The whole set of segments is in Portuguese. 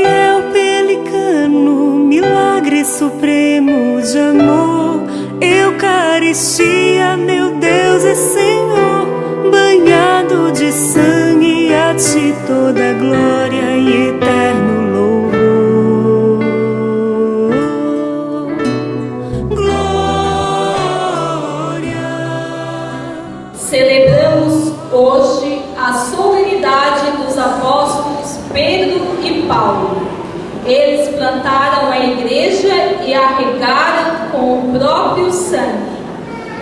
fiel pelicano, milagre supremo de amor, Eucaristia, meu Deus e Senhor, banhado de sangue, a ti toda glória e eterno louvor. Glória. Celebramos hoje a solenidade dos apóstolos Pedro e Paulo. Eles plantaram a igreja e a regaram com o próprio sangue.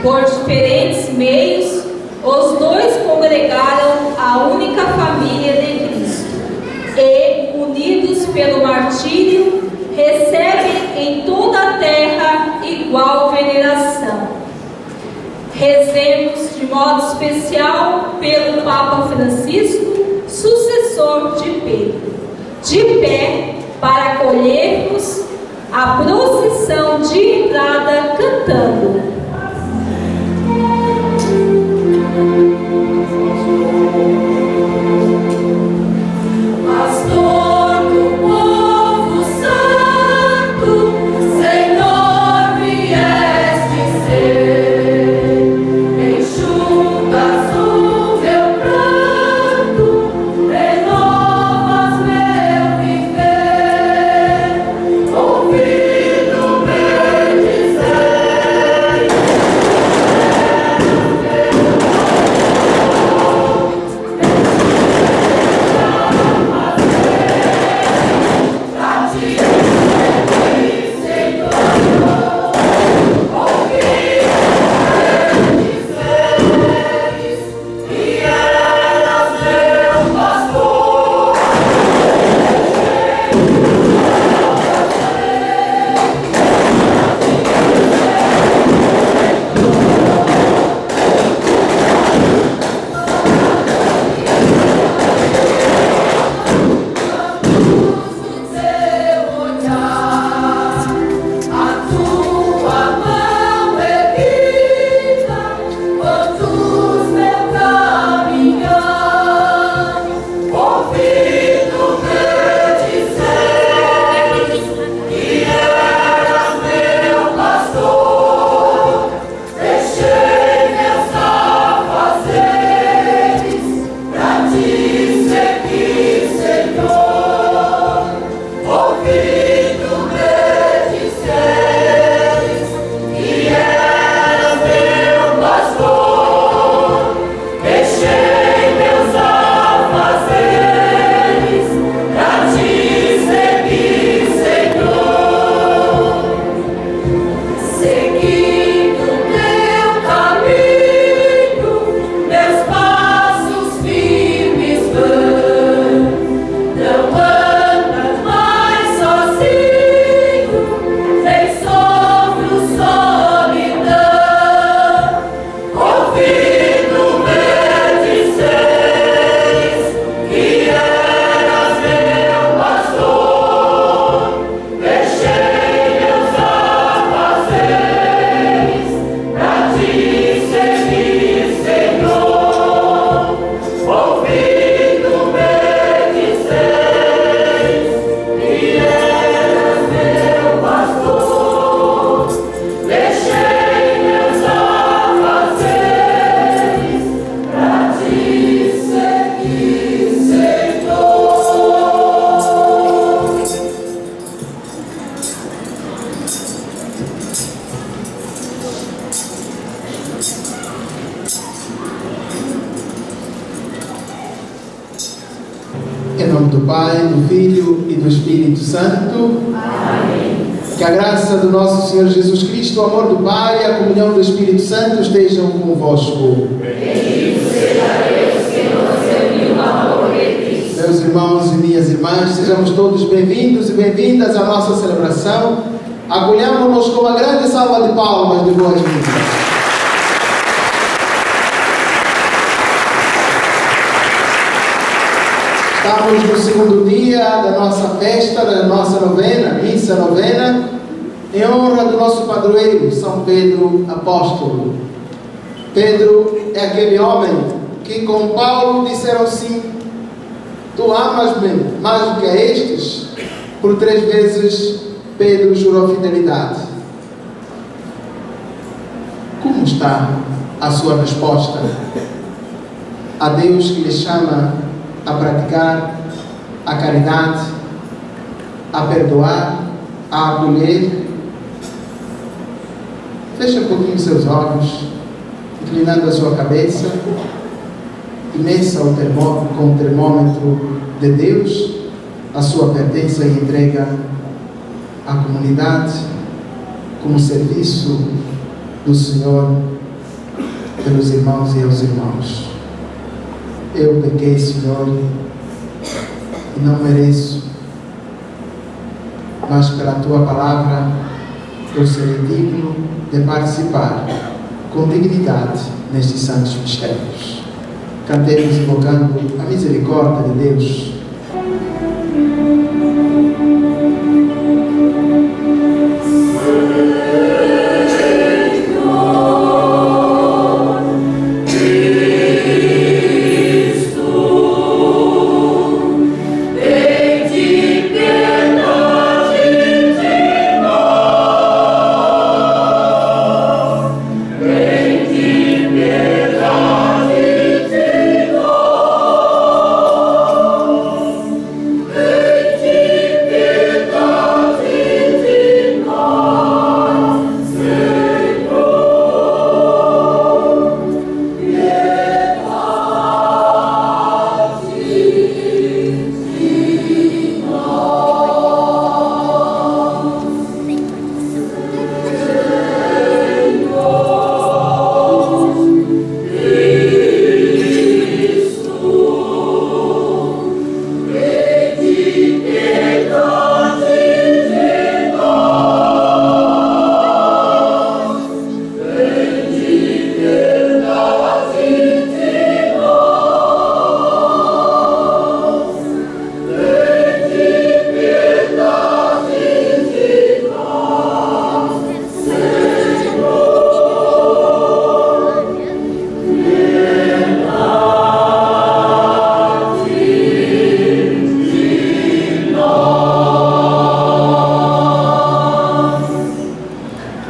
Por diferentes meios, os dois congregaram a única família de Cristo e, unidos pelo martírio, recebem em toda a terra igual veneração. Rezemos de modo especial pelo Papa Francisco, sucessor de Pedro. De pé, para acolhermos a procissão de entrada cantando. Em nome do Pai, do Filho e do Espírito Santo. Amém. Que a graça do nosso Senhor Jesus Cristo, o amor do Pai e a comunhão do Espírito Santo estejam convosco. Bendito seja Deus que nos reuniu no amor de Cristo. Meus irmãos e minhas irmãs, sejamos todos bem-vindos e bem-vindas à nossa celebração. Acolhamos-nos com uma grande salva de palmas de boas-vindas. Estamos no segundo dia da nossa festa, da nossa novena, missa novena, em honra do nosso padroeiro, São Pedro Apóstolo. Pedro é aquele homem que com Paulo disseram sim: tu amas-me mais do que a estes? Por 3 vezes Pedro jurou fidelidade. Como está a sua resposta a Deus que lhe chama a praticar a caridade, a perdoar, a acolher? Feche um pouquinho seus olhos, inclinando a sua cabeça, e meça com o termômetro de Deus a sua pertença e entrega à comunidade como serviço do Senhor pelos irmãos e aos irmãos. Eu pequei, Senhor, e não mereço, mas pela Tua palavra eu serei digno de participar com dignidade nestes santos mistérios. Cantemos invocando a misericórdia de Deus.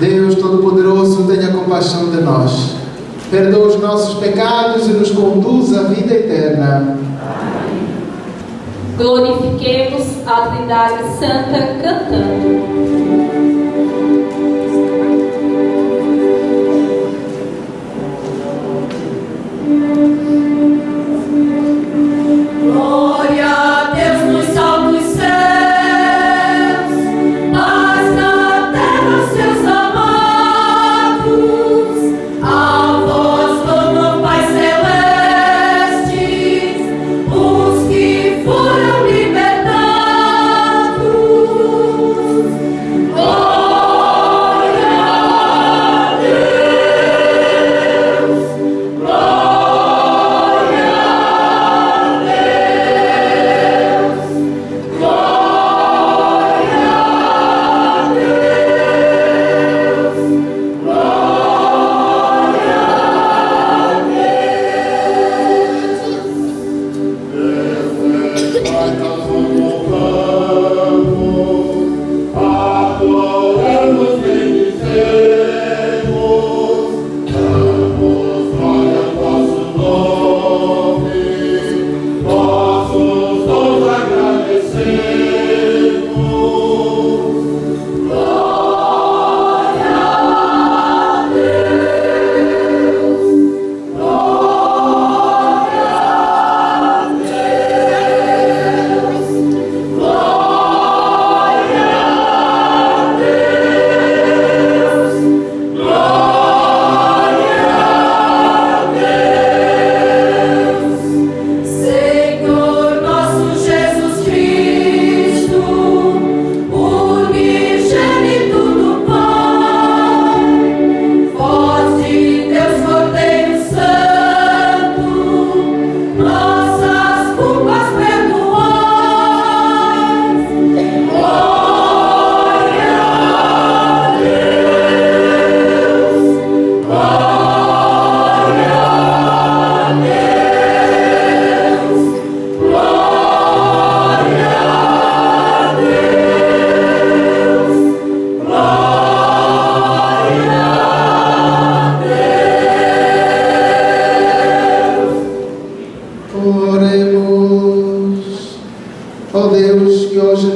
Deus Todo-Poderoso, tenha compaixão de nós. Perdoa os nossos pecados e nos conduz à vida eterna. Amém. Glorifiquemos a Trindade Santa cantando. Oh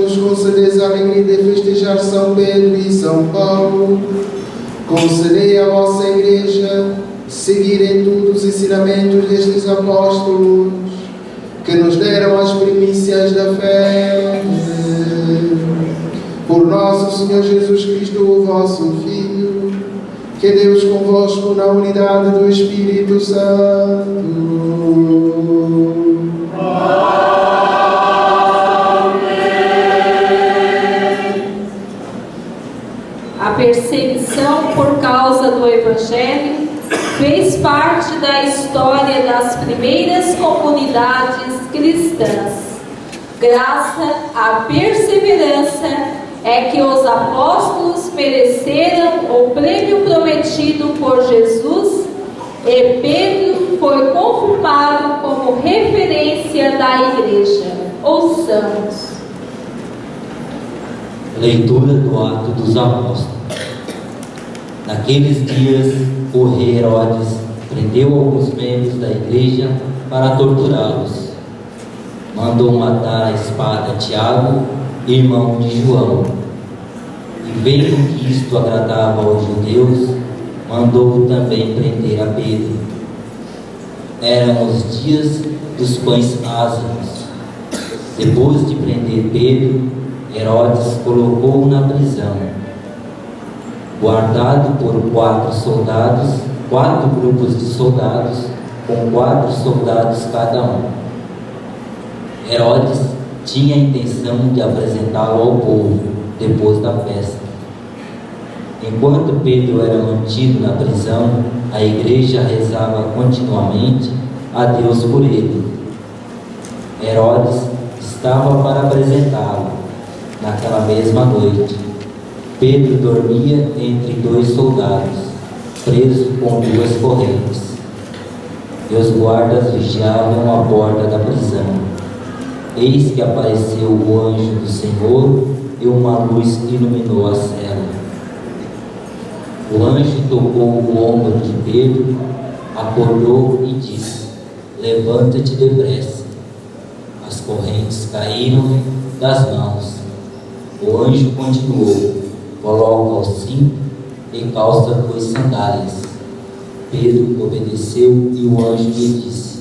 nos concedeis a alegria de festejar São Pedro e São Paulo. Concedei à vossa Igreja seguir em tudo os ensinamentos destes apóstolos, que nos deram as primícias da fé. Por nosso Senhor Jesus Cristo, o vosso Filho, que Deus convosco na unidade do Espírito Santo. A perseguição por causa do Evangelho fez parte da história das primeiras comunidades cristãs. Graças à perseverança é que os apóstolos mereceram o prêmio prometido por Jesus e Pedro foi confirmado como referência da Igreja. Ouçamos. Leitura do Atos dos Apóstolos. Naqueles dias, o rei Herodes prendeu alguns membros da igreja para torturá-los. Mandou matar a espada Tiago, irmão de João. E vendo que isto agradava aos judeus, mandou também prender a Pedro. Eram os dias dos pães ázimos. Depois de prender Pedro, Herodes colocou-o na prisão, guardado por 4 grupos de soldados, com 4 soldados cada um. Herodes tinha a intenção de apresentá-lo ao povo depois da festa. Enquanto Pedro era mantido na prisão, a igreja rezava continuamente a Deus por ele. Herodes estava para apresentá-lo naquela mesma noite. Pedro dormia entre 2 soldados, preso com 2 correntes. E os guardas vigiavam a porta da prisão. Eis que apareceu o anjo do Senhor e uma luz iluminou a cela. O anjo tocou o ombro de Pedro, acordou e disse: levanta-te depressa. As correntes caíram das mãos. O anjo continuou: coloca o cinto e calça 2 sandálias. Pedro obedeceu e o anjo lhe disse: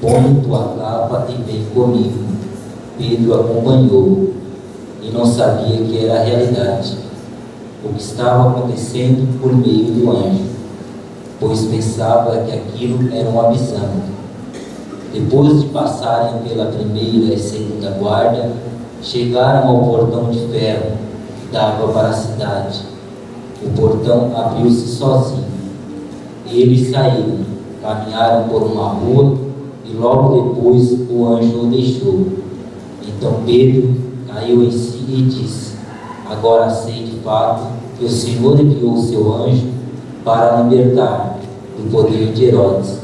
põe tua capa e vem comigo. Pedro acompanhou e não sabia que era a realidade, o que estava acontecendo por meio do anjo, pois pensava que aquilo era uma visão. Depois de passarem pela primeira e segunda guarda, chegaram ao portão de ferro que dava para a cidade. O portão abriu-se sozinho. Eles saíram, caminharam por uma rua e logo depois o anjo o deixou. Então Pedro caiu em si e disse: agora sei de fato que o Senhor enviou o seu anjo para libertar do poder de Herodes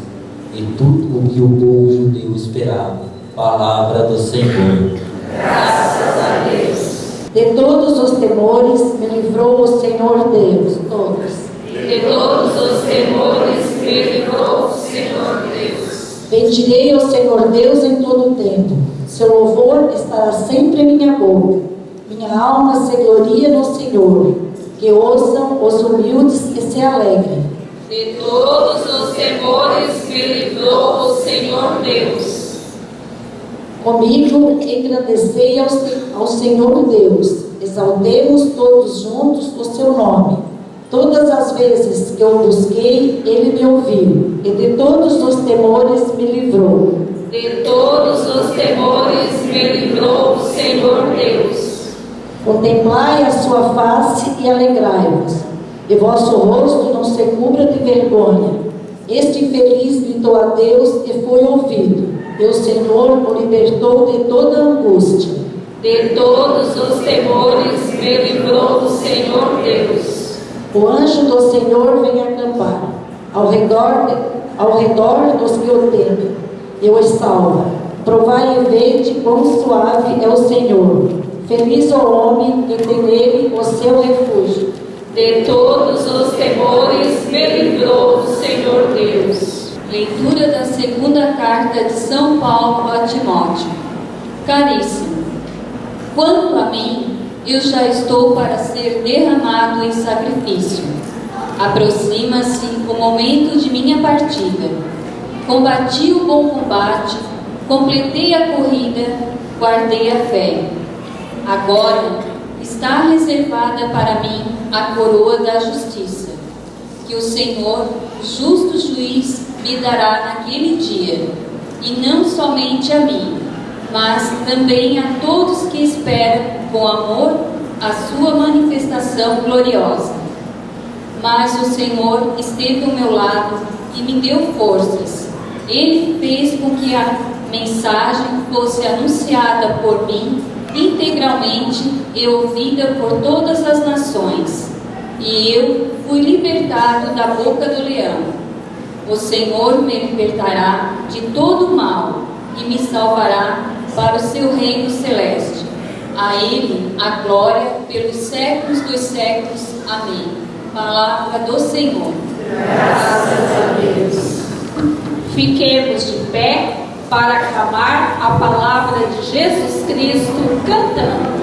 e tudo o que o povo judeu esperava. Palavra do Senhor. Graças a Deus. De todos os temores me livrou o Senhor Deus. Todos. De todos os temores me livrou o Senhor Deus. Bendirei o Senhor Deus em todo o tempo. Seu louvor estará sempre em minha boca. Minha alma se gloria no Senhor. Que ouçam os humildes e se alegrem. De todos os temores me livrou o Senhor Deus. Comigo engrandecei ao Senhor Deus. Exaltemos todos juntos o seu nome. Todas as vezes que eu busquei, ele me ouviu. E de todos os temores me livrou. De todos os temores me livrou o Senhor Deus. Contemplai a sua face e alegrai-vos, e vosso rosto não se cubra de vergonha. Este infeliz gritou a Deus e foi ouvido, e o Senhor o libertou de toda angústia. De todos os temores me livrou o Senhor Deus. O anjo do Senhor vem acampar ao redor dos que o temem, e os salva. Provai e vede quão suave é o Senhor. Feliz o homem que tem nele o seu refúgio. De todos os temores me livrou o Senhor Deus. Leitura da segunda carta de São Paulo a Timóteo. Caríssimo, Quanto a mim, eu já estou para ser derramado em sacrifício. Aproxima-se o momento de minha partida. Combati o bom combate, completei a corrida, guardei a fé. Agora está reservada para mim a coroa da justiça, que o Senhor, justo juiz, me dará naquele dia, e não somente a mim, mas também a todos que esperam com amor a sua manifestação gloriosa. Mas o Senhor esteve ao meu lado e me deu forças. Ele fez com que a mensagem fosse anunciada por mim integralmente e ouvida por todas as nações. E eu fui libertado da boca do leão. O Senhor me libertará de todo o mal e me salvará para o seu reino celeste. A Ele a glória pelos séculos dos séculos. Amém. Palavra do Senhor. Graças a Deus. Fiquemos de pé para aclamar a palavra de Jesus Cristo cantando.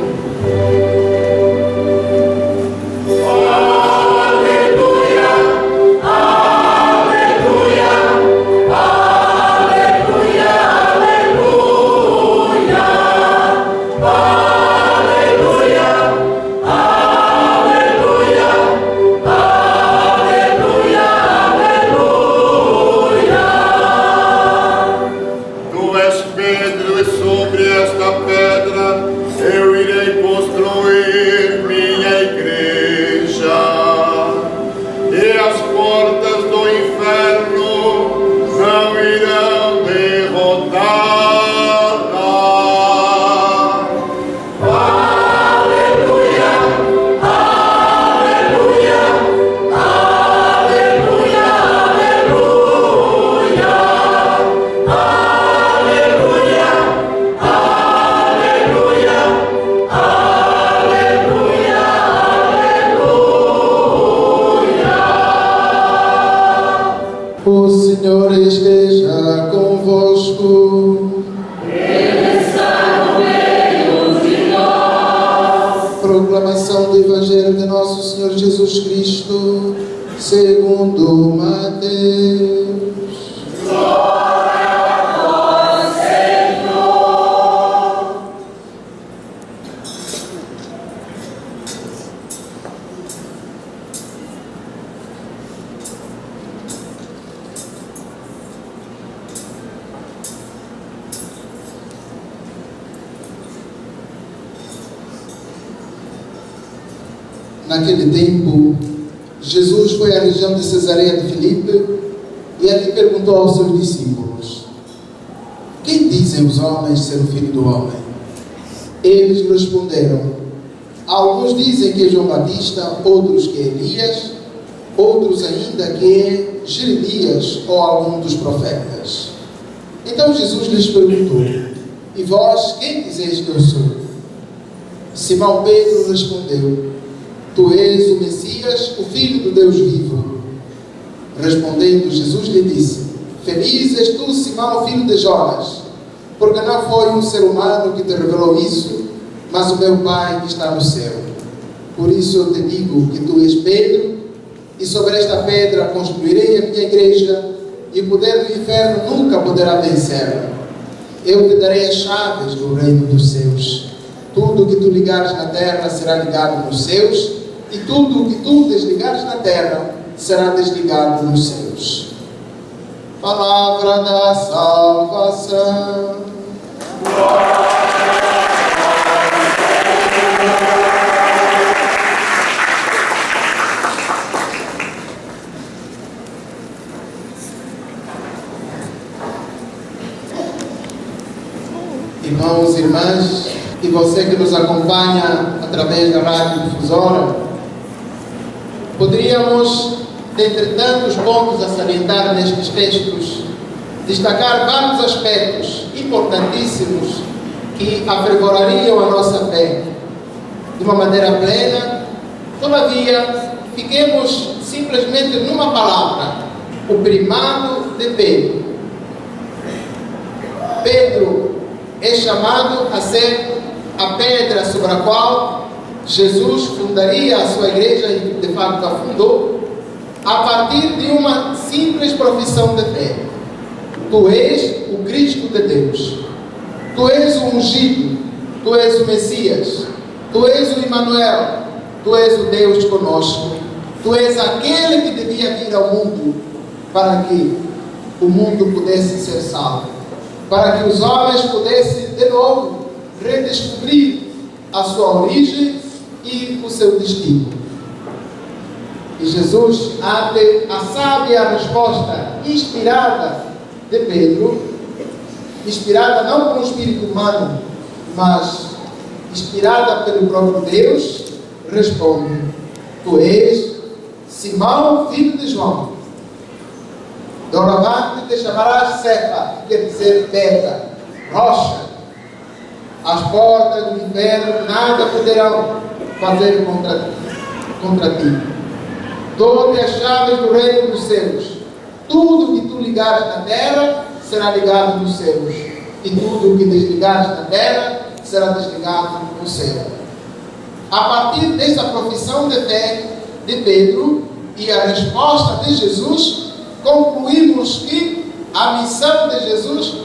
O Senhor esteja convosco. Ele está no meio de nós. Proclamação do Evangelho de nosso Senhor Jesus Cristo, segundo Mateus. Glória a vós, Senhor. Naquele tempo, Jesus foi à região de Cesareia de Filipe e ali perguntou aos seus discípulos: quem dizem os homens ser o Filho do Homem? Eles responderam: alguns dizem que é João Batista, outros que é Elias, outros ainda que é Jeremias ou algum dos profetas. Então Jesus lhes perguntou: e vós, quem dizeis que eu sou? Simão Pedro respondeu: tu és o Messias, o Filho do Deus vivo. Respondendo, Jesus lhe disse: feliz és tu, Simão, filho de Jonas, porque não foi um ser humano que te revelou isso, mas o meu Pai que está no céu. Por isso eu te digo que tu és Pedro, e sobre esta pedra construirei a minha igreja, e o poder do inferno nunca poderá vencê-la. Eu te darei as chaves do reino dos céus. Tudo o que tu ligares na terra será ligado nos céus, e tudo o que tu desligares na terra será desligado nos céus. Palavra da salvação. Irmãos e irmãs, e você que nos acompanha através da Rádio Difusora, poderíamos, dentre tantos pontos a salientar nestes textos, destacar vários aspectos importantíssimos que afervorariam a nossa fé de uma maneira plena. Todavia, fiquemos simplesmente numa palavra: o primado de Pedro. Pedro é chamado a ser a pedra sobre a qual Jesus fundaria a sua igreja e de facto a fundou, a partir de uma simples profissão de fé: Tu és o Cristo de Deus, Tu és o ungido, Tu és o Messias, Tu és o Emmanuel, Tu és o Deus conosco, Tu és aquele que devia vir ao mundo para que o mundo pudesse ser salvo, para que os homens pudessem de novo redescobrir a sua origem e o seu destino. E Jesus, ante a sábia resposta inspirada de Pedro, inspirada não por um espírito humano, mas inspirada pelo próprio Deus, responde: Tu és Simão, filho de João. Doravante te chamarás Cefa, que quer dizer pedra, rocha. As portas do inferno nada poderão fazer contra ti. Dou-te as chaves do reino dos céus. Tudo que tu ligares na terra será ligado nos céus, e tudo o que desligares na terra será desligado no céu. A partir desta profissão de fé de Pedro e a resposta de Jesus, concluímos que a missão de Jesus,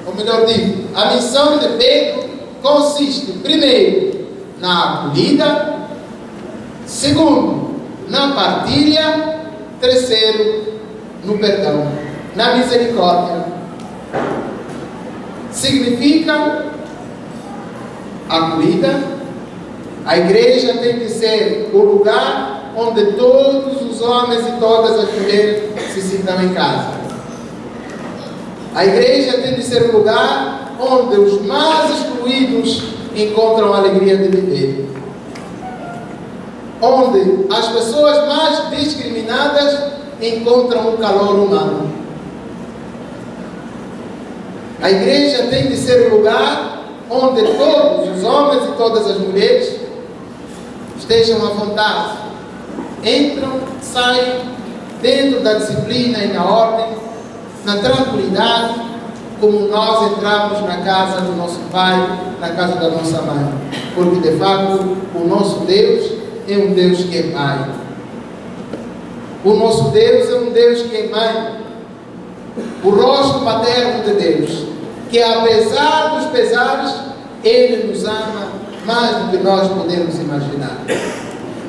ou melhor digo, a missão de Pedro consiste, primeiro, na acolhida, segundo, na partilha, terceiro, no perdão, na misericórdia. Significa acolhida. A igreja tem que ser o lugar onde todos os homens e todas as mulheres se sintam em casa. A igreja tem de ser um lugar onde os mais excluídos encontram a alegria de viver. Onde as pessoas mais discriminadas encontram o calor humano. A igreja tem de ser um lugar onde todos os homens e todas as mulheres estejam à vontade. Entram, saem, dentro da disciplina e na ordem, na tranquilidade, como nós entramos na casa do nosso pai, na casa da nossa mãe. Porque de facto o nosso Deus é um Deus que é pai. O nosso Deus é um Deus que é mãe. O rosto paterno de Deus, que apesar dos pesares, Ele nos ama mais do que nós podemos imaginar.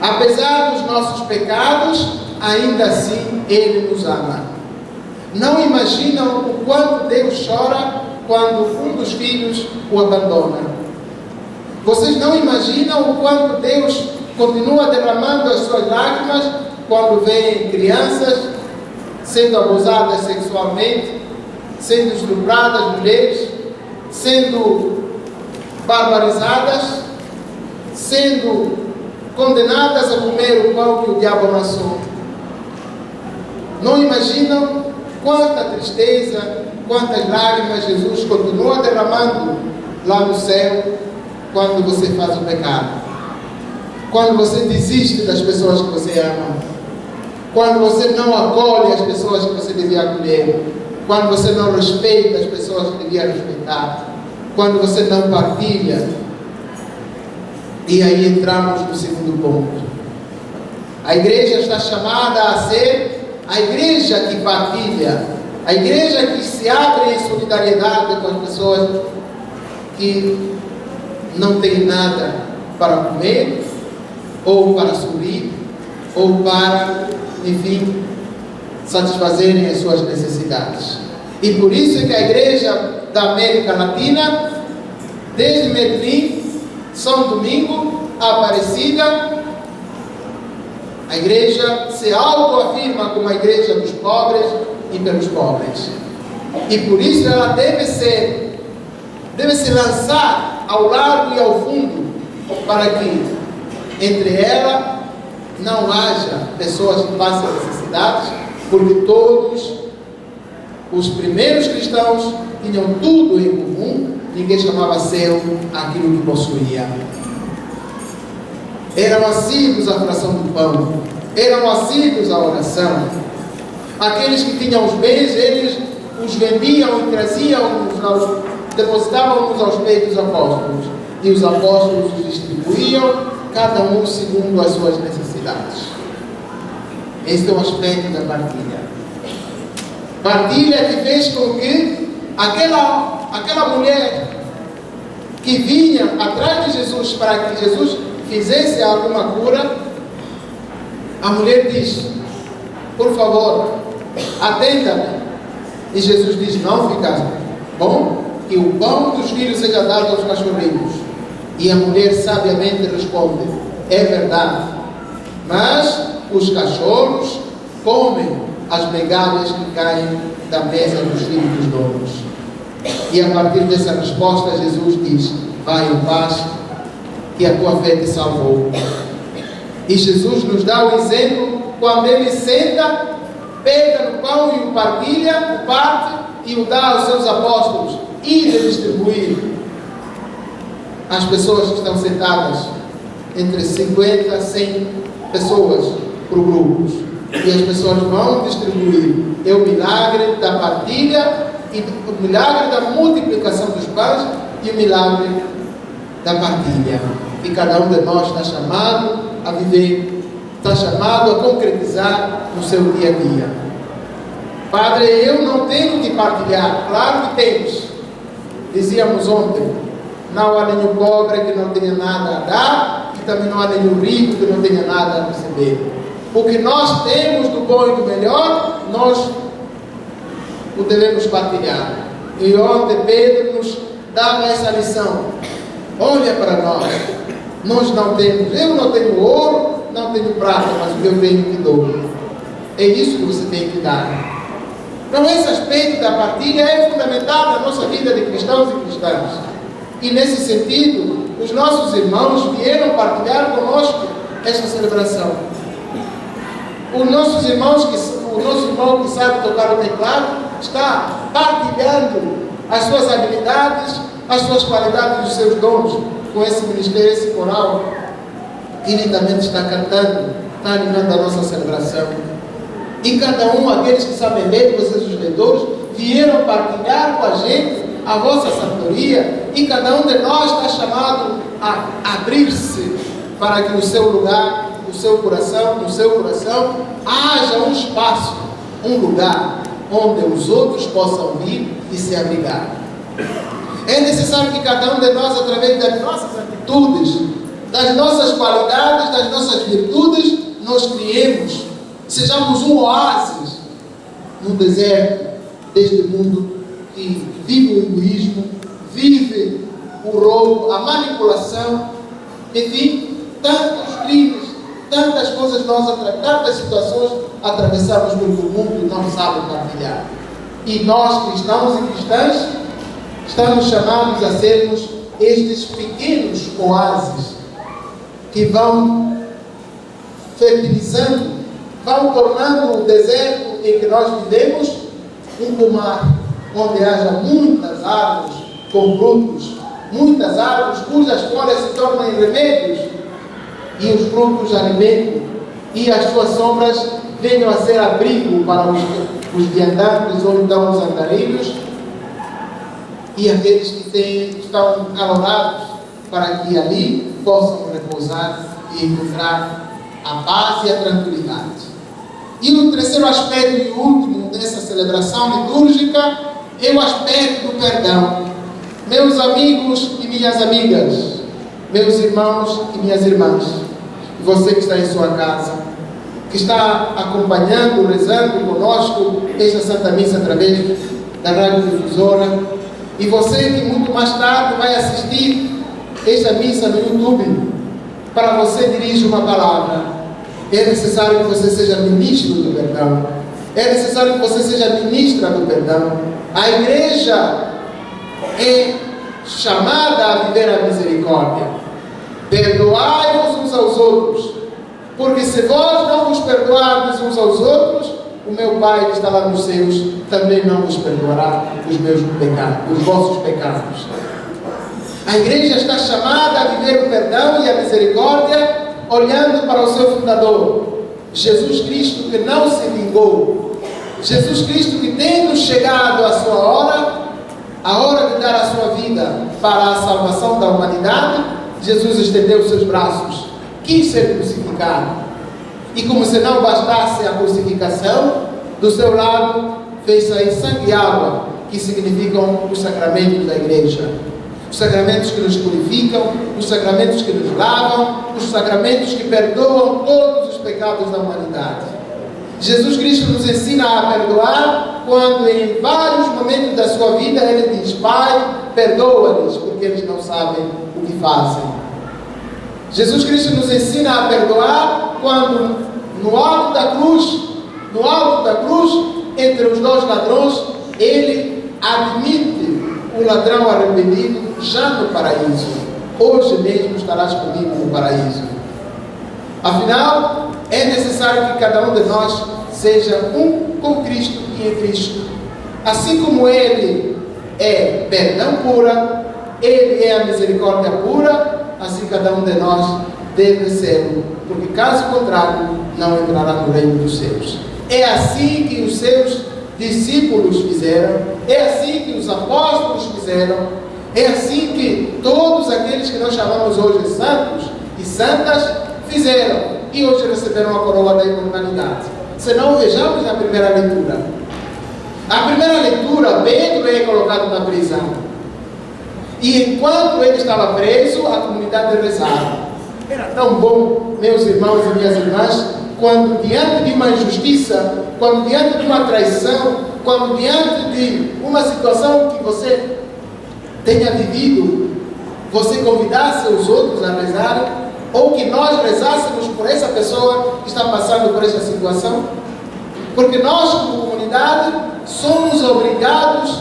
Apesar dos nossos pecados, ainda assim Ele nos ama. Não imaginam o quanto Deus chora quando um dos filhos o abandona. Vocês não imaginam o quanto Deus continua derramando as suas lágrimas quando vê crianças sendo abusadas sexualmente, sendo estupradas mulheres, sendo barbarizadas, sendo condenadas a comer o pão que o diabo amassou. Não imaginam quanta tristeza, quantas lágrimas Jesus continua derramando lá no céu quando você faz o pecado. Quando você desiste das pessoas que você ama. Quando você não acolhe as pessoas que você devia acolher. Quando você não respeita as pessoas que devia respeitar. Quando você não partilha. E aí entramos no segundo ponto. A igreja está chamada a ser a igreja que partilha. A igreja que se abre em solidariedade com as pessoas que não têm nada para comer, ou para sorrir, ou para, enfim, satisfazerem as suas necessidades. E por isso é que a igreja da América Latina, desde Medellín, São Domingo, Aparecida, a igreja se autoafirma como a igreja dos pobres e pelos pobres. E por isso ela deve se lançar ao largo e ao fundo, para que entre ela não haja pessoas que passem necessidades, porque todos os primeiros cristãos tinham tudo em comum. Ninguém chamava seu aquilo que possuía. Eram assíduos à fração do pão, eram assíduos à oração. Aqueles que tinham os bens, eles os vendiam e traziam, depositavam-nos aos pés dos apóstolos. e os apóstolos os distribuíam, cada um segundo as suas necessidades. Este é o aspecto da partilha. Partilha que fez com que aquela mulher que vinha atrás de Jesus para que Jesus fizesse alguma cura, a mulher diz: por favor, atenda-me. E Jesus diz: não fica bom que o pão dos filhos seja dado aos cachorrinhos. E a mulher sabiamente responde: é verdade, mas os cachorros comem as migalhas que caem da mesa dos filhos dos donos. E a partir dessa resposta, Jesus diz: vai em paz, que a tua fé te salvou. E Jesus nos dá o exemplo quando ele senta, pega no pão e o partilha, o parte e o dá aos seus apóstolos, e de distribuir às pessoas que estão sentadas, entre 50 a 100 pessoas por grupos. E as pessoas vão distribuir. É o milagre da partilha, e o milagre da multiplicação dos pães e o milagre da partilha. E cada um de nós está chamado a viver, está chamado a concretizar no seu dia a dia. Padre, eu não tenho que partilhar. Claro que temos. Dizíamos ontem: não há nenhum pobre que não tenha nada a dar, e também não há nenhum rico que não tenha nada a receber. O que nós temos do bom e do melhor, nós o devemos partilhar. E ontem Pedro nos dava essa lição. Olha para nós. Nós não temos, eu não tenho ouro, não tenho prata, mas o que eu tenho que dou. É isso que você tem que dar. Então esse aspecto da partilha é fundamental na nossa vida de cristãos e cristãs. E nesse sentido, os nossos irmãos vieram partilhar conosco esta celebração. O nosso irmão que sabe tocar o teclado está partilhando as suas habilidades, as suas qualidades, os seus dons com esse ministério, esse coral que lindamente está cantando, está animando a nossa celebração. E cada um, aqueles que sabem ler, vocês os leitores, vieram partilhar com a gente a vossa sabedoria, e cada um de nós está chamado a abrir-se para que no seu lugar, no seu coração, haja um espaço, um lugar onde os outros possam vir e se abrigar. É necessário que cada um de nós, através das nossas atitudes, das nossas qualidades, das nossas virtudes, nós criemos, sejamos um oásis no deserto deste mundo que vive o egoísmo, vive o roubo, a manipulação, enfim, tantos crimes, tantas coisas, tantas situações atravessamos porque o mundo não sabe partilhar. E nós, cristãos e cristãs, estamos chamados a sermos estes pequenos oásis que vão fertilizando, vão tornando o deserto em que nós vivemos um pomar, onde haja muitas árvores com frutos, muitas árvores cujas folhas se tornam em remédios e os frutos alimentam, e as suas sombras venham a ser abrigo para os viandantes ou então os andarilhos e aqueles que estão calorados, para que ali possam repousar e encontrar a paz e a tranquilidade. E o terceiro aspecto e último dessa celebração litúrgica é o aspecto do perdão. Meus amigos e minhas amigas, meus irmãos e minhas irmãs, você que está em sua casa, que está acompanhando, rezando conosco esta Santa Missa através da Rádio Difusora, e você que muito mais tarde vai assistir esta missa no YouTube, para você dirigir uma palavra. É necessário que você seja ministro do perdão. É necessário que você seja ministra do perdão. A igreja é chamada a viver a misericórdia. Perdoai-vos uns aos outros, porque se vós não vos perdoardes uns aos outros, o meu Pai que está lá nos céus também não vos perdoará os meus pecados, os vossos pecados. A igreja está chamada a viver o perdão e a misericórdia, olhando para o seu fundador, Jesus Cristo, que não se vingou, Jesus Cristo que, tendo chegado a sua hora, a hora de dar a sua vida para a salvação da humanidade, Jesus estendeu os seus braços, quis ser crucificado. E como se não bastasse a crucificação, do seu lado fez sair sangue e água, que significam os sacramentos da igreja. Os sacramentos que nos purificam, os sacramentos que nos lavam, os sacramentos que perdoam todos os pecados da humanidade. Jesus Cristo nos ensina a perdoar quando em vários momentos da sua vida Ele diz: Pai, perdoa-lhes, porque eles não sabem o que fazem. Jesus Cristo nos ensina a perdoar quando no alto da cruz, entre os dois ladrões, Ele admite o ladrão arrependido já no paraíso. Hoje mesmo estarás comigo no paraíso. Afinal, é necessário que cada um de nós seja um com Cristo e em Cristo. Assim como Ele é perdão pura, Ele é a misericórdia pura, assim cada um de nós deve ser, porque caso contrário, não entrará no reino dos céus. É assim que os seus discípulos fizeram, é assim que os apóstolos fizeram, é assim que todos aqueles que nós chamamos hoje santos e santas fizeram, e hoje receberam a coroa da imortalidade. Se não, vejamos na primeira leitura. A primeira leitura, Pedro é colocado na prisão, e enquanto ele estava preso, a comunidade rezava. Era tão bom, meus irmãos e minhas irmãs, quando diante de uma injustiça, quando diante de uma traição, quando diante de uma situação que você tenha vivido, você convidasse os outros a rezarem, ou que nós rezássemos por essa pessoa que está passando por essa situação, porque nós, como comunidade, somos obrigados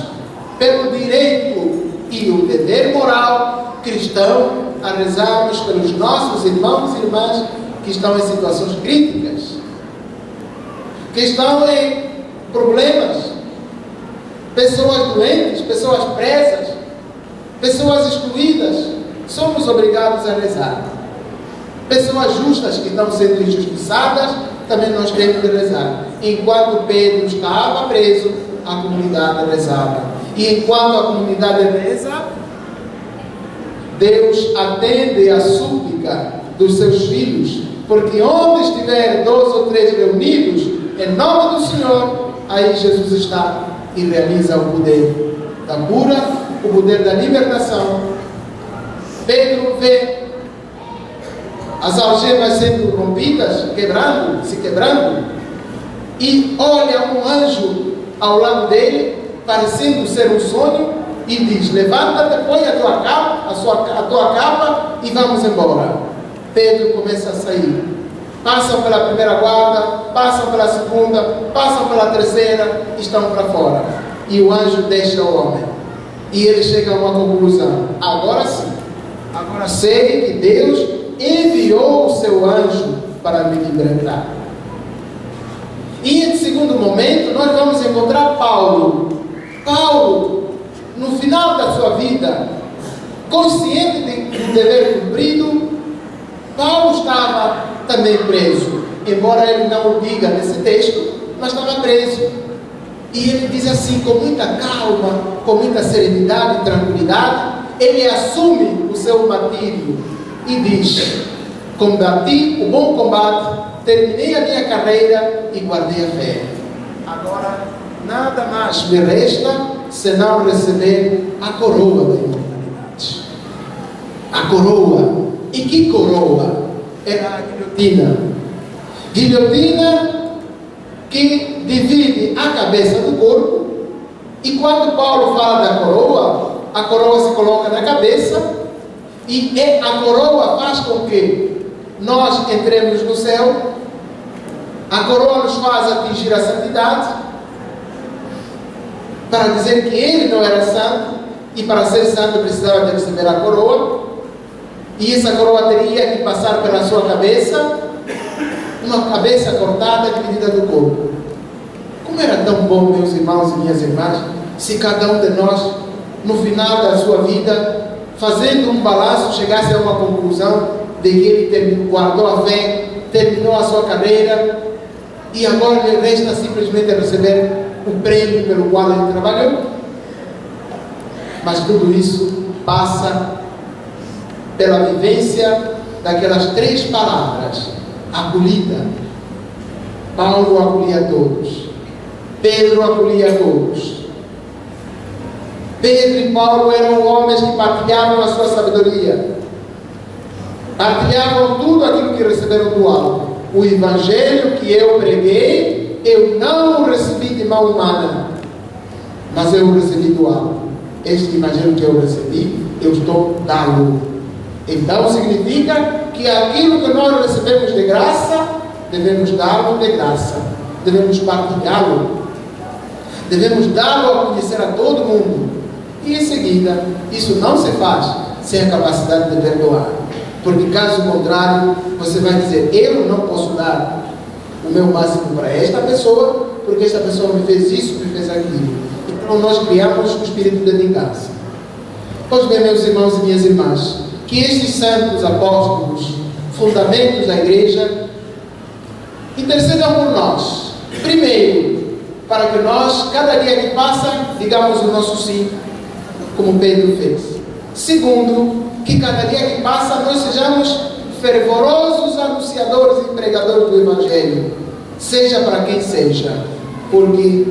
pelo direito e o dever moral cristão a rezarmos pelos nossos irmãos e irmãs que estão em situações críticas, que estão em problemas, pessoas doentes, pessoas presas, pessoas excluídas. Somos obrigados a rezar. Pessoas justas que estão sendo injustiçadas, também nós temos de rezar. Enquanto Pedro estava preso, a comunidade rezava. E enquanto a comunidade reza, Deus atende a súplica dos seus filhos, porque onde estiver 2 ou 3 reunidos em nome do Senhor, aí Jesus está e realiza o poder da cura, o poder da libertação. Pedro vê as algemas sendo rompidas, se quebrando, e olha um anjo ao lado dele, parecendo ser um sonho, e diz: levanta-te, põe a tua capa e vamos embora. Pedro começa a sair. Passam pela primeira guarda, passam pela segunda, passam pela terceira, estão para fora. E o anjo deixa o homem. E ele chega a uma conclusão: agora sim, agora sei que Deus enviou o seu anjo para me libertar. E em segundo momento, nós vamos encontrar Paulo. Paulo, no final da sua vida, consciente do dever cumprido, Paulo estava também preso, embora ele não o diga nesse texto, mas estava preso. E ele diz assim, com muita calma, com muita serenidade e tranquilidade, ele assume o seu martírio e diz: combati o bom combate, terminei a minha carreira e guardei a fé. Agora, nada mais me resta senão receber a coroa da imortalidade. A coroa. E que coroa? Era a guilhotina. Guilhotina que divide a cabeça do corpo. E quando Paulo fala da coroa, a coroa se coloca na cabeça. E a coroa faz com que nós entremos no céu. A coroa nos faz atingir a santidade, para dizer que ele não era santo, e para ser santo precisava de receber a coroa, e essa coroa teria que passar pela sua cabeça, uma cabeça cortada e dividida do corpo. Como era tão bom, meus irmãos e minhas irmãs, se cada um de nós, no final da sua vida, fazendo um balanço, chegasse a uma conclusão de que ele guardou a fé, terminou a sua carreira, e agora lhe resta simplesmente receber o prêmio pelo qual ele trabalhou. Mas tudo isso passa pela vivência daquelas 3 palavras: acolhida. Paulo acolhia a todos, Pedro acolhia a todos. Pedro e Paulo eram homens que partilhavam a sua sabedoria, partilhavam tudo aquilo que receberam do alto. O evangelho que eu preguei, eu não o recebi de mão humana, mas eu o recebi do alto. Este evangelho que eu recebi, eu estou dando. Então significa que aquilo que nós recebemos de graça, devemos dá-lo de graça, devemos partilhá-lo, devemos dá-lo a conhecer a todo mundo. E em seguida, isso não se faz sem a capacidade de perdoar, porque caso contrário, você vai dizer: eu não posso dar o meu máximo para esta pessoa, porque esta pessoa me fez isso, me fez aquilo. Então nós criamos um espírito de vingança. Pois bem, meus irmãos e minhas irmãs, que estes santos apóstolos, fundamentos da igreja, intercedam por nós. Primeiro, para que nós, cada dia que passa, digamos o nosso sim, como Pedro fez. Segundo, que cada dia que passa nós sejamos fervorosos anunciadores e pregadores do Evangelho, seja para quem seja, porque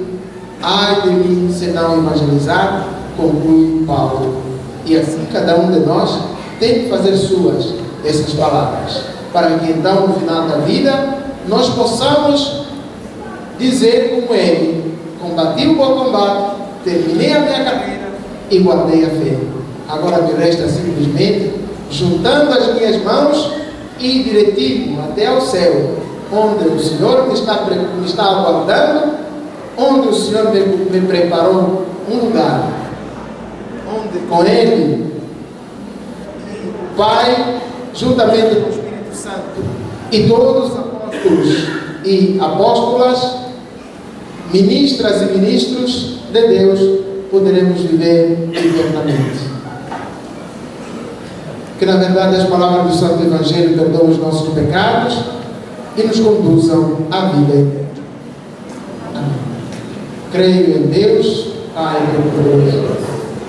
ai de mim se não evangelizar, conclui Paulo. E assim cada um de nós tem que fazer suas essas palavras, para que então no final da vida nós possamos dizer como ele: combati o bom combate, terminei a minha carreira e guardei a fé. Agora me resta simplesmente, juntando as minhas mãos, ir diretivo até ao céu, onde o Senhor me está aguardando, onde o Senhor me preparou um lugar, onde com Ele, o Pai, juntamente com o Espírito Santo, e todos os apóstolos e apóstolas, ministras e ministros de Deus, poderemos viver eternamente. Que na verdade as palavras do Santo Evangelho perdoem os nossos pecados e nos conduzam à vida eterna. Amém. Creio em Deus, Pai Todo-Poderoso,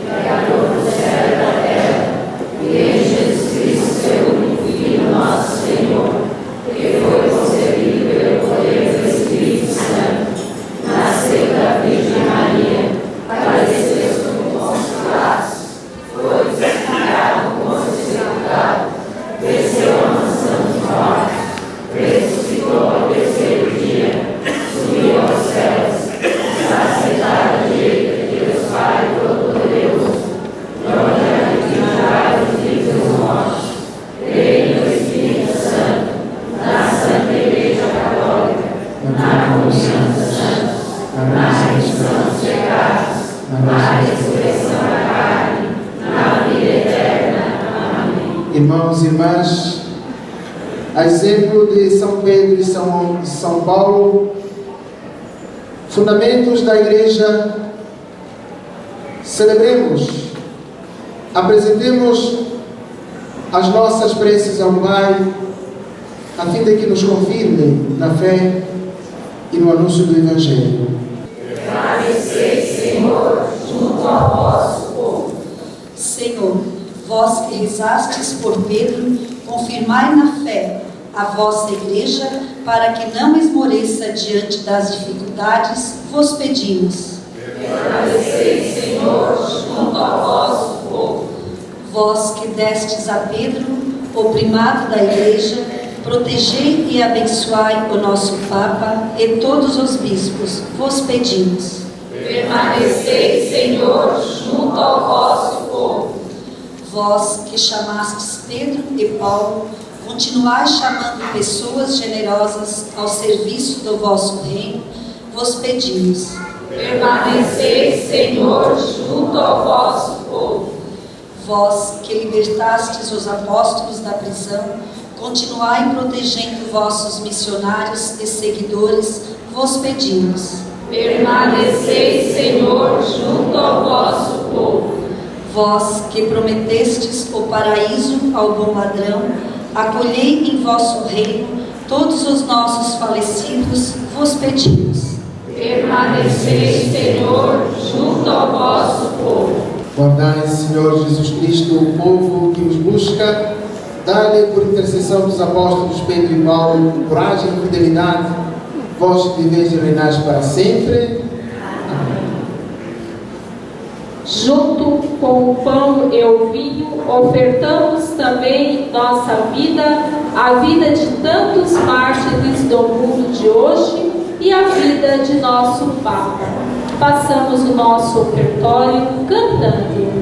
Criador do céu e da terra, e em Jesus Cristo, seu único Filho, nosso Senhor, que foi concebido pelo poder do Espírito Santo, nasceu da Virgem Maria, padeceu sob Pôncio Pilatos, foi crucificado, morto e sepultado, desceu à mansão dos mortos, ressuscitou ao terceiro dia, subiu aos céus, está sentado à direita de Deus Pai Todo-Poderoso, onde há de julgar os vivos e os mortos. Creio no Espírito Santo, na Santa Igreja Católica, na comunhão dos santos, na remissão dos pecados, na ressurreição da carne, na vida eterna. Amém. irmãos e irmãs, a exemplo de São Pedro e São Paulo, fundamentos da igreja, celebremos, apresentemos as nossas preces ao Pai, a fim de que nos confirme na fé e no anúncio do Evangelho. Permaneceis, Senhor, junto ao vosso povo. Senhor, vós que rezastes por Pedro, confirmai na fé a vossa igreja, para que não esmoreça diante das dificuldades, vos pedimos. Permaneceis, Senhor, junto ao vosso povo. Vós que destes a Pedro, o primado da igreja, protegei e abençoai o nosso Papa e todos os bispos, vos pedimos. Permaneceis, Senhor, junto ao vosso povo. Vós que chamastes Pedro e Paulo, continuai chamando pessoas generosas ao serviço do vosso reino, vos pedimos. Permaneceis, Senhor, junto ao vosso povo. Vós que libertastes os apóstolos da prisão, continuai protegendo vossos missionários e seguidores, vos pedimos. Permaneceis, Senhor, junto ao vosso povo. Vós que prometestes o paraíso ao bom ladrão, acolhei em vosso reino todos os nossos falecidos, vos pedimos. Permaneceis, Senhor, junto ao vosso povo. Guardai, Senhor Jesus Cristo, o povo que os busca. Dai-lhe, por intercessão dos apóstolos Pedro e Paulo, coragem e fidelidade, vós que viveis e reinais para sempre. Amém. Junto com o pão e o vinho, ofertamos também nossa vida, a vida de tantos mártires do mundo de hoje e a vida de nosso Papa. Passamos o nosso ofertório cantando.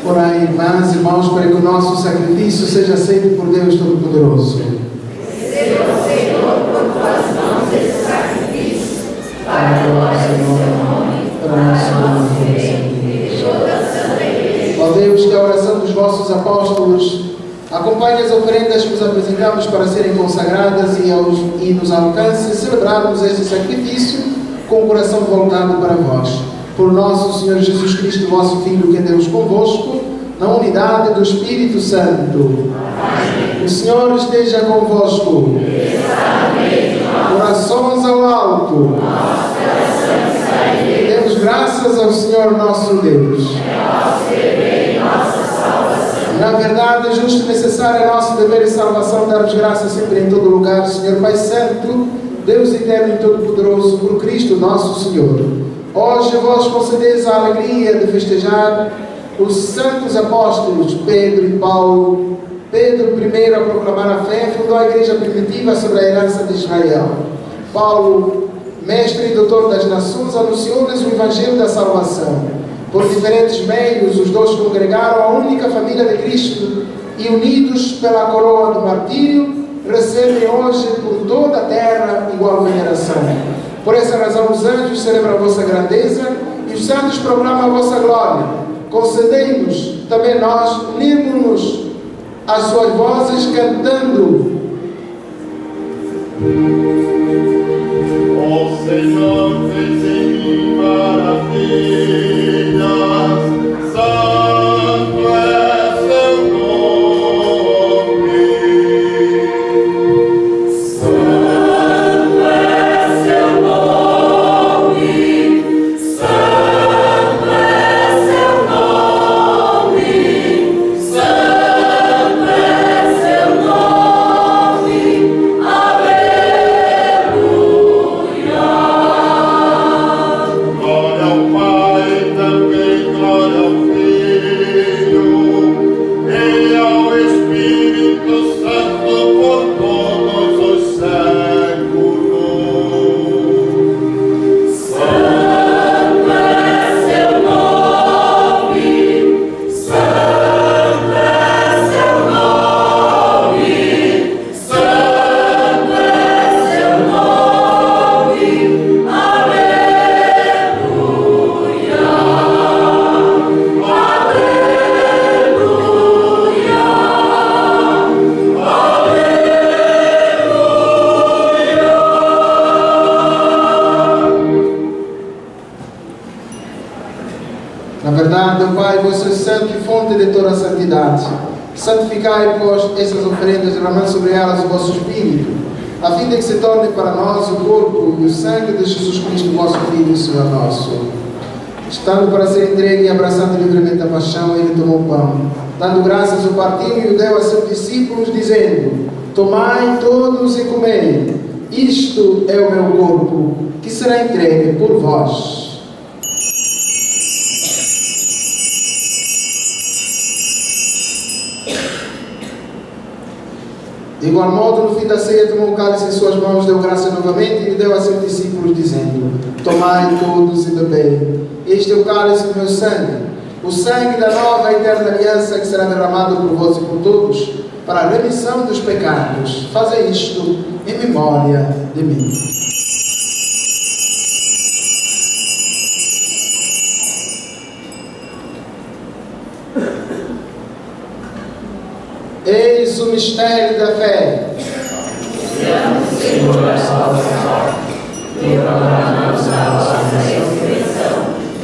Orai, irmãs e irmãos, para que o nosso sacrifício seja aceito por Deus Todo-Poderoso. Receba, Senhor, por tuas mãos esse sacrifício, para a glória do seu nome, para a nossa e toda a Santa Igreja. Ó Deus, que a oração dos vossos apóstolos acompanhe as oferendas que vos apresentamos para serem consagradas e nos alcance celebrarmos este sacrifício com o coração voltado para vós. Por nosso Senhor Jesus Cristo, vosso Filho, que é Deus convosco, na unidade do Espírito Santo. Amém. O Senhor esteja convosco. Corações ao alto. Demos graças ao Senhor nosso Deus. Na verdade, é justo e necessário, é nosso dever e salvação dar-vos graças sempre em todo lugar, Senhor Pai Santo, Deus eterno e todo-poderoso, por Cristo nosso Senhor. Hoje vós concedeis a alegria de festejar os santos apóstolos Pedro e Paulo. Pedro, primeiro a proclamar a fé, fundou a igreja primitiva sobre a herança de Israel. Paulo, mestre e doutor das nações, anunciou-lhes o evangelho da salvação. Por diferentes meios, os dois congregaram a única família de Cristo e, unidos pela coroa do martírio, recebem hoje por toda a terra igual veneração. Por essa razão os anjos celebram a vossa grandeza e os santos proclamam a vossa glória. Concedei-nos também nós unirmos-nos às suas vozes cantando. O Senhor fez em mim maravilhas, santo é seu nome. Santo é seu nome, santo é seu nome, santo é seu nome. Glória ao Pai, também glória ao Filho e ao Espírito Santo por todos os séculos. Santo é seu nome, santo é seu nome, santo é seu nome. Na verdade, ó Pai, vosso santo e fonte de toda a santidade, santificai, pois, essas oferendas, derramando sobre elas o vosso Espírito, a fim de que se torne para nós o corpo e o sangue de Jesus Cristo, vosso Filho e Senhor nosso. Estando para ser entregue e abraçando livremente a paixão, ele tomou o pão, dando graças, o partiu e o deu a seus discípulos, dizendo: tomai todos e comei, isto é o meu corpo, que será entregue por vós. De igual modo, no fim da ceia, tomou o cálice em suas mãos, deu graça novamente e o deu a seus discípulos, dizendo: tomai todos e bebei, este é o cálice do meu sangue, o sangue da nova e eterna aliança, que será derramado por vós e por todos, para a remissão dos pecados. Fazei isto em memória de mim. Eis o mistério da fé. Senhor, a salvação, proclamamos a vossa ressurreição.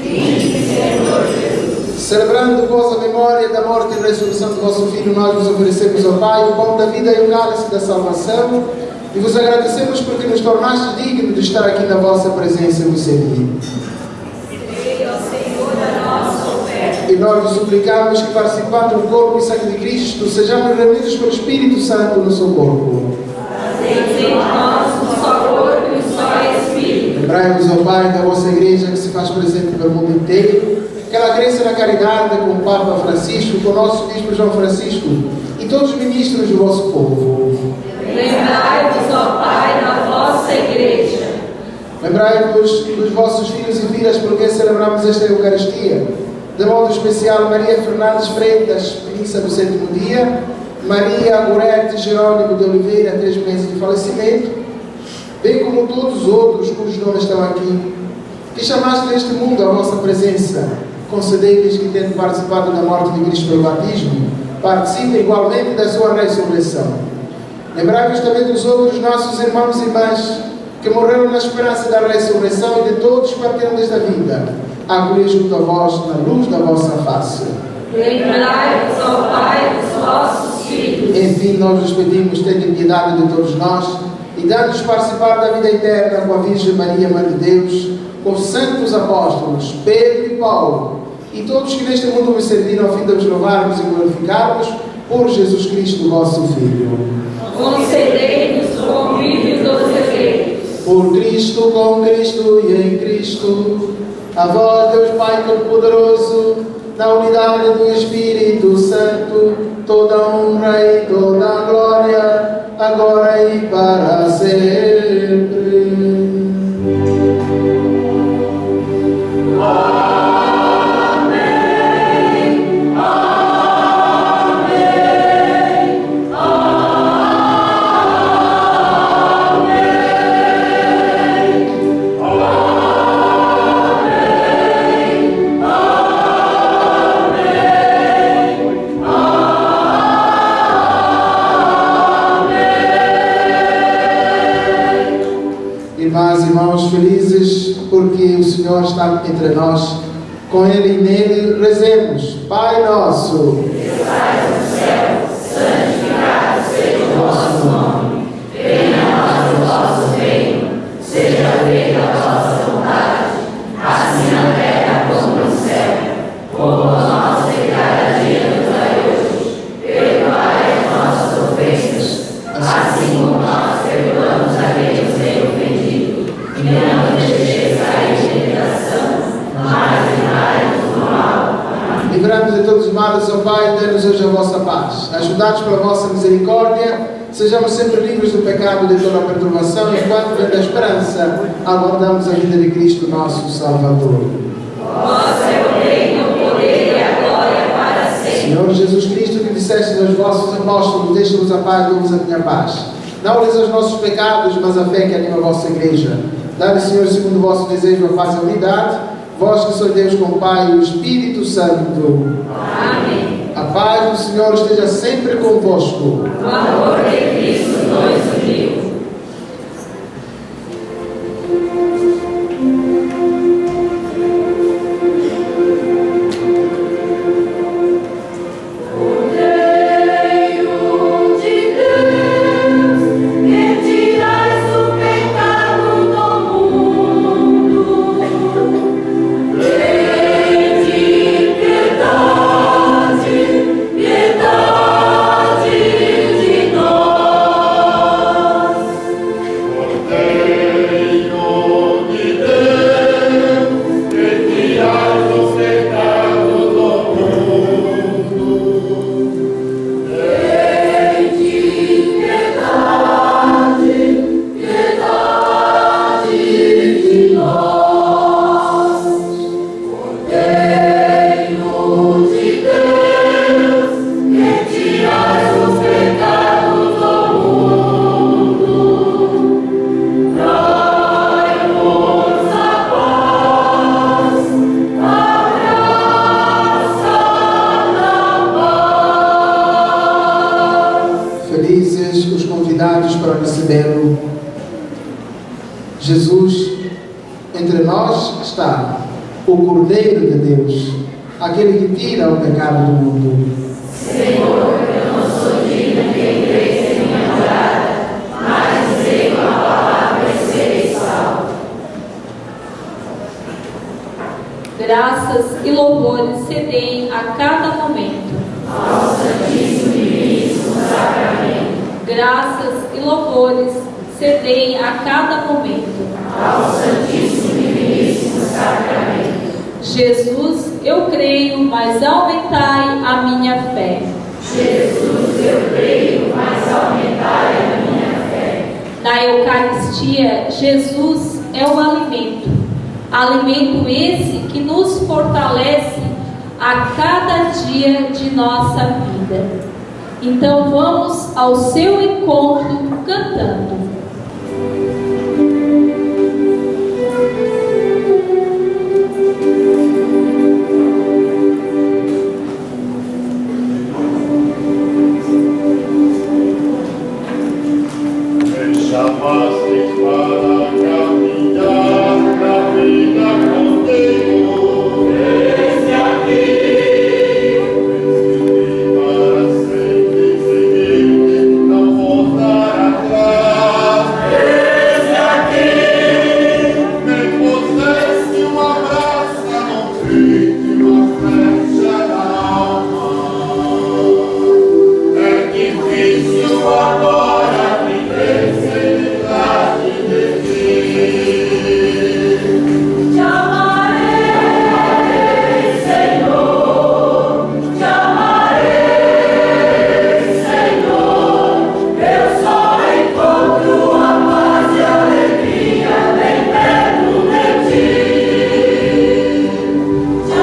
Vinde, Senhor Jesus. Celebrando vós a memória da morte e ressurreição do vosso Filho, nós vos oferecemos ao Pai o pão da vida e o cálice da salvação, e vos agradecemos porque nos tornaste dignos de estar aqui na vossa presença e vos servir. E nós vos suplicamos que, participando do corpo e sangue de Cristo, sejamos reunidos pelo Espírito Santo no seu corpo. Fazei em nós um só corpo e um só Espírito. Lembrai-vos, ó Pai, da vossa Igreja que se faz presente pelo mundo inteiro, que ela cresça na caridade com o Papa Francisco, com o nosso Bispo João Francisco e todos os ministros do vosso povo. Lembrai-vos, ó Pai, da vossa Igreja. Lembrai-vos dos vossos filhos e filhas por quem celebramos esta Eucaristia. De modo especial, Maria Fernandes Freitas, missa do 7º dia, Maria Gorete Jerônimo de Oliveira, 3 meses de falecimento, bem como todos os outros cujos nomes estão aqui, que chamaste neste mundo a vossa presença. Concedei-lhes que, tendo participado da morte de Cristo pelo batismo, participem igualmente da sua ressurreição. Lembrai-vos também dos outros nossos irmãos e irmãs que morreram na esperança da ressurreição e de todos que partiram desta vida, a acolher junto a vós na luz da vossa face. Lembrai-vos, ó Pai, dos vossos filhos. Enfim, nós vos pedimos, tende piedade de todos nós e dá-nos participar da vida eterna com a Virgem Maria, Mãe de Deus, com os santos apóstolos Pedro e Paulo e todos que neste mundo vos serviram, ao fim de vos louvarmos e glorificarmos por Jesus Cristo, vosso Filho. Concedei-nos o convívio dos eleitos. Por Cristo, com Cristo e em Cristo, a vós, Deus Pai Todo-Poderoso, na unidade do Espírito Santo, toda honra e toda glória, agora e para sempre. Amém. Amém. Amém. está entre nós. Com Ele e nele rezemos. Pai nosso, que estais no céu, santificado seja o vosso nome. Venha a nós o vosso reino. Seja feita a vossa vontade, assim na terra como no céu. O nosso de cada dia nos dai hoje. Perdoai as nossas ofensas, assim como nós perdoamos a quem nos tem ofendido. E não nos deixeis cair em tentação, mas livrai-nos do mal. Amém. Livrai-nos de todos os males, ó Pai, e dai-nos hoje a vossa paz. Ajudados pela vossa misericórdia, sejamos sempre livres do pecado e de toda a perturbação, enquanto vem da esperança, aguardamos a vinda de Cristo, nosso Salvador. Vosso é o reino, o poder e a glória para sempre. Senhor Jesus Cristo, que disseste aos vossos apóstolos, deixa-vos a paz, dou-vos a minha paz. Não olheis os nossos pecados, mas a fé que anima a vossa igreja. Dá-lhe, Senhor, segundo o vosso desejo, a paz e a unidade, vós que sois Deus com o Pai e o Espírito Santo. Amém. A paz do Senhor esteja sempre convosco. O amor de Cristo nos uniu. Jesus, entre nós está o Cordeiro de Deus, aquele que tira o pecado do mundo. Senhor, eu não sou digno de entrar em minha morada, mas dize uma palavra e serei salvo. Graças e louvores se deem a cada momento Ao Santíssimo e Diviníssimo Sacramento. Graças e louvores se deem a cada momento Ao Santíssimo e Diviníssimo Sacramento. Jesus, eu creio, mas aumentai a minha fé. Jesus, eu creio, mas aumentai a minha fé. Na Eucaristia, Jesus é o alimento. Alimento esse que nos fortalece a cada dia de nossa vida. Então vamos ao seu encontro cantando. Chamastes para caminhar na vida contigo. Desde aqui, para sempre seguir-te, não voltar atrás. Desde aqui, me puseste um abraço, não fique uma flecha na alma. É difícil agora viver sem Te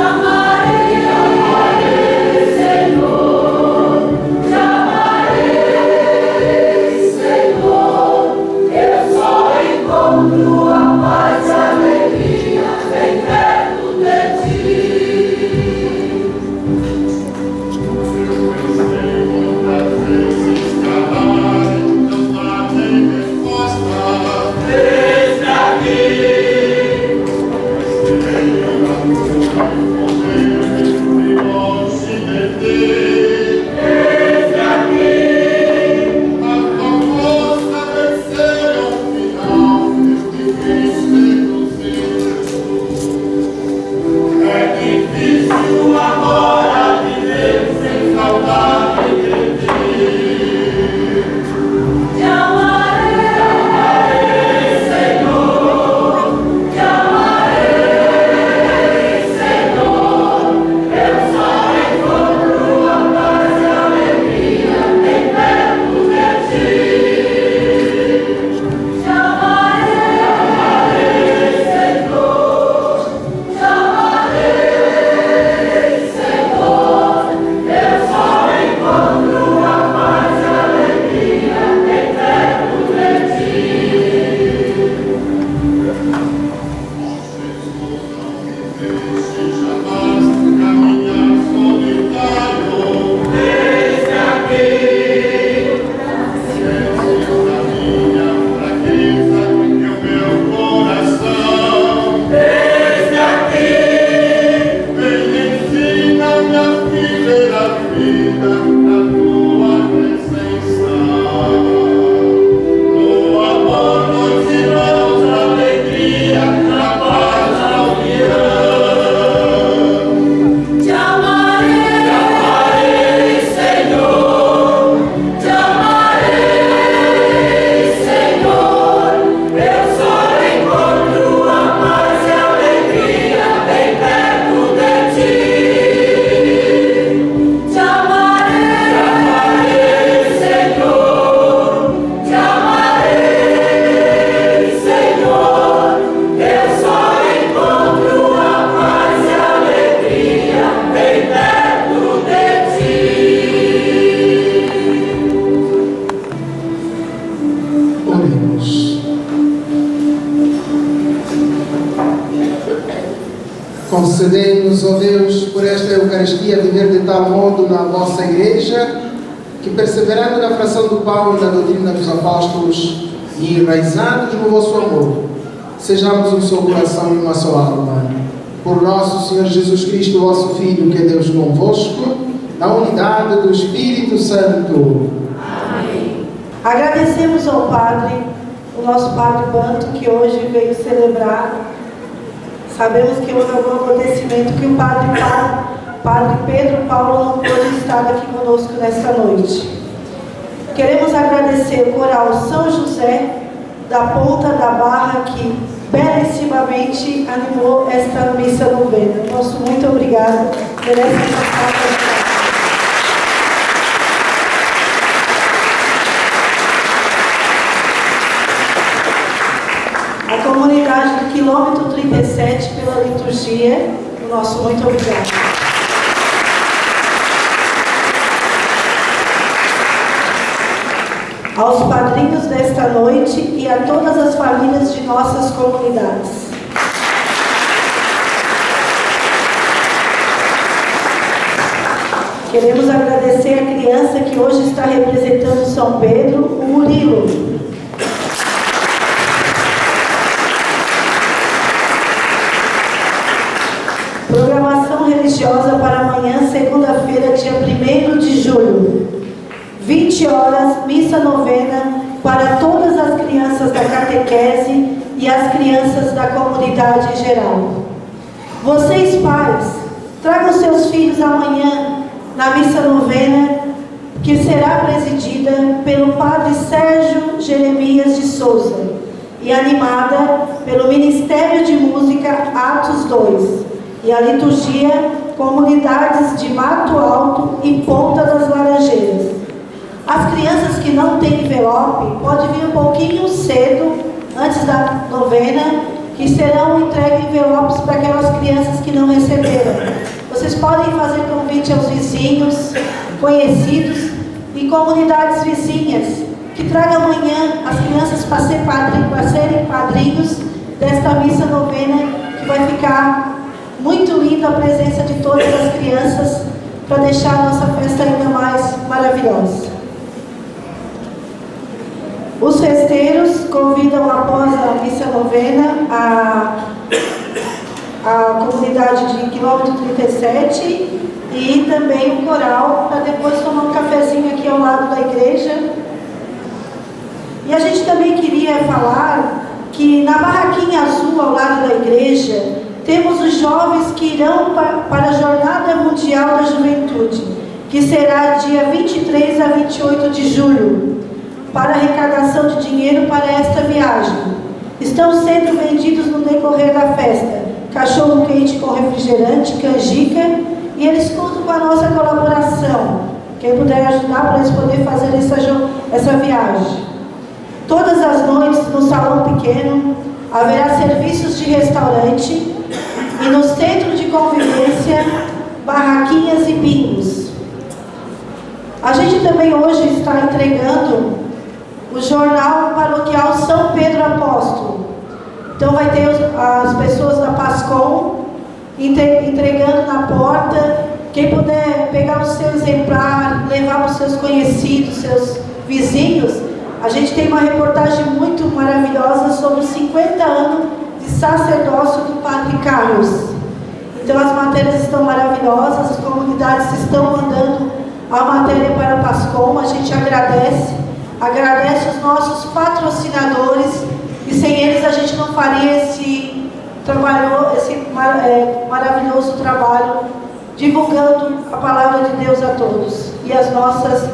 Concedei-nos, ó Deus, por esta Eucaristia, viver de tal modo na vossa Igreja, que perseverando na fração do pão e na doutrina dos apóstolos e enraizados no vosso amor, sejamos um só coração e uma só alma. Por nosso Senhor Jesus Cristo, vosso Filho, que é Deus convosco, na unidade do Espírito Santo. Amém. Agradecemos ao Padre, o nosso Padre Banto, que hoje veio celebrar. Sabemos que houve algum acontecimento que o Padre Pedro Paulo não pôde estar aqui conosco nesta noite. Queremos agradecer o coral São José, da Ponta da Barra, que belíssimamente animou esta missa novena. Nosso muito obrigado por essa passagem. A comunidade do quilômetro 37 pela liturgia, o nosso muito obrigado. Aos padrinhos desta noite e a todas as famílias de nossas comunidades. Queremos agradecer a criança que hoje está representando São Pedro, o Murilo. Programação religiosa para amanhã, segunda-feira, dia 1º de julho. 20 horas, missa novena para todas as crianças da catequese e as crianças da comunidade em geral. Vocês, pais, tragam seus filhos amanhã na missa novena, que será presidida pelo Padre Sérgio Jeremias de Souza e animada pelo Ministério de Música Atos 2 e a liturgia Comunidades de Mato Alto e Ponta das Laranjeiras. As crianças que não têm envelope podem vir um pouquinho cedo, antes da novena, que serão entregues envelopes para aquelas crianças que não receberam. Vocês podem fazer convite aos vizinhos, conhecidos e comunidades vizinhas, que tragam amanhã as crianças para serem padrinhos desta missa novena, que vai ficar muito linda a presença de todas as crianças, para deixar a nossa festa ainda mais maravilhosa. Os festeiros convidam, após a missa novena, a comunidade de quilômetro 37 e também o coral, para depois tomar um cafezinho aqui ao lado da igreja. E a gente também queria falar que na barraquinha azul ao lado da igreja temos os jovens que irão para a Jornada Mundial da Juventude, que será dia 23 a 28 de julho, para arrecadação de dinheiro para esta viagem. Estão sendo vendidos no decorrer da festa cachorro quente com refrigerante, canjica, e eles contam com a nossa colaboração. Quem puder ajudar para eles poderem fazer essa viagem. Todas as noites, no salão pequeno, haverá serviços de restaurante e no centro de convivência, barraquinhas e bingos. A gente também hoje está entregando o jornal paroquial São Pedro Apóstolo. Então vai ter as pessoas da Pascom entregando na porta. Quem puder pegar o seu exemplar, levar para os seus conhecidos, seus vizinhos. A gente tem uma reportagem muito maravilhosa sobre os 50 anos de sacerdócio do Padre Carlos. Então as matérias estão maravilhosas, as comunidades estão mandando a matéria para a Pascom. A gente agradece os nossos patrocinadores, e sem eles a gente não faria esse maravilhoso trabalho divulgando a palavra de Deus a todos. E as nossas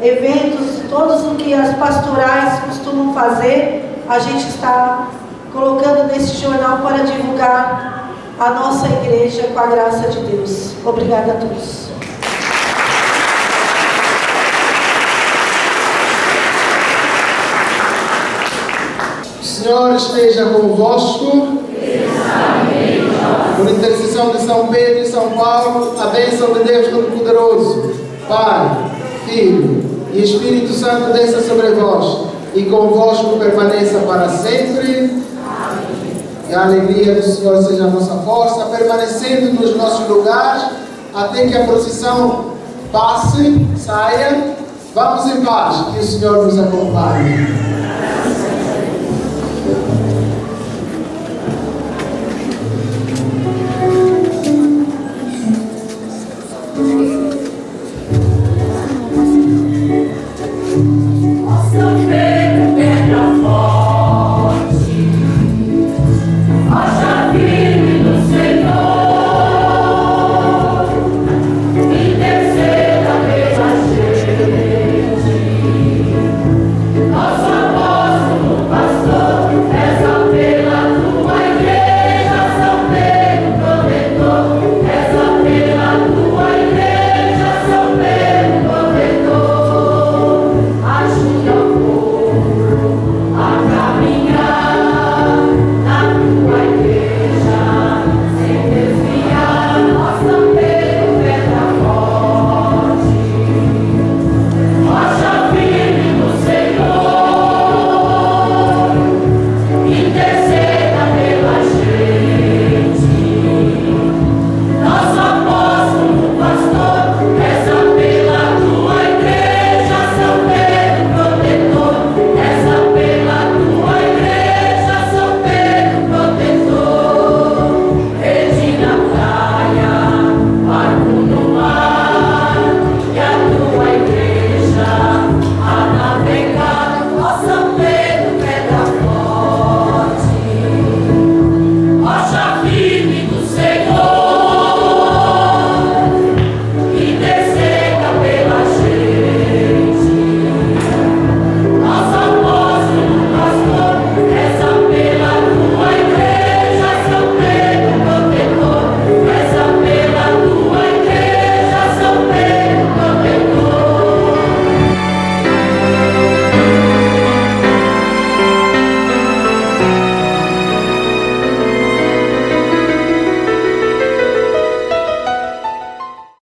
eventos, todos o que as pastorais costumam fazer, a gente está colocando nesse jornal para divulgar a nossa igreja com a graça de Deus. Obrigada a todos. O Senhor esteja convosco. Por intercessão de São Pedro e São Paulo, a bênção de Deus Todo-Poderoso, Pai, Filho e Espírito Santo desça sobre vós e convosco permaneça para sempre. E a alegria do Senhor seja a nossa força, permanecendo nos nossos lugares até que a procissão passe, saia. Vamos em paz, que o Senhor nos acompanhe.